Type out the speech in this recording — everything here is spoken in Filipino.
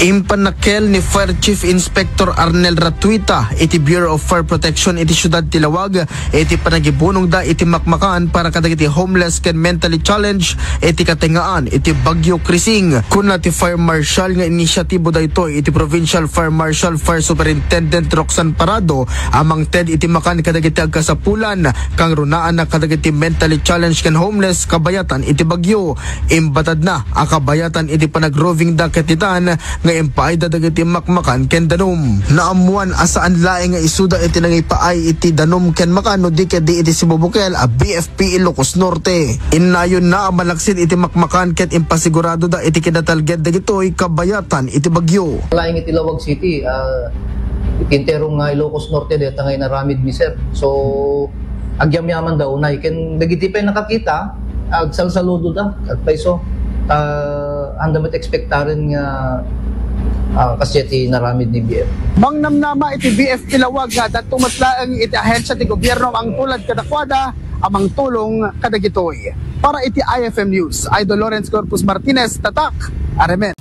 Impanakel ni Fire Chief Inspector Arnel Ratuita iti Bureau of Fire Protection iti Syudad Tilawag iti panagibunong da iti makmakan para kadagiti homeless ken mentally challenged iti katengaan iti Bagyo Krising. Kuna ti Fire Marshal nga inisyatibo da ito iti Provincial Fire Marshal Fire Superintendent Roxanne Parado amang TED iti makan kadagiti agkasapulan kang runaan na kadagiti mentally challenged ken homeless kabayatan iti Bagyo. Imbatad na akabayatan iti panagroving da ketitan nga impaay dadagiti makmakan ken danom. Naamuan asaan laeng nga isuda iti nangipaay iti danom ken makano di iti Sibubukel a BFP Ilocos Norte. Inayon na malaksid iti makmakan ket impasigurado da iti kinatalged dagitoy kabayatan iti Bagyo. Laeng iti Lawag City ikinterong Ilocos Norte det ngay naramid mi sir. So agyam-yaman daw na ken dagiti pay nakakita agsalsaludo da at payso andamet ekspektaren nga kasi iti naramid ni BF. Mangnamnama iti BF Ilawag nga datong matlaang iti ahensya ti gobyerno ang tulad kadakwada amang tulong kadagitoy. Para iti IFM News, Idol Lawrence Corpus Martinez, Tatak, Aremen.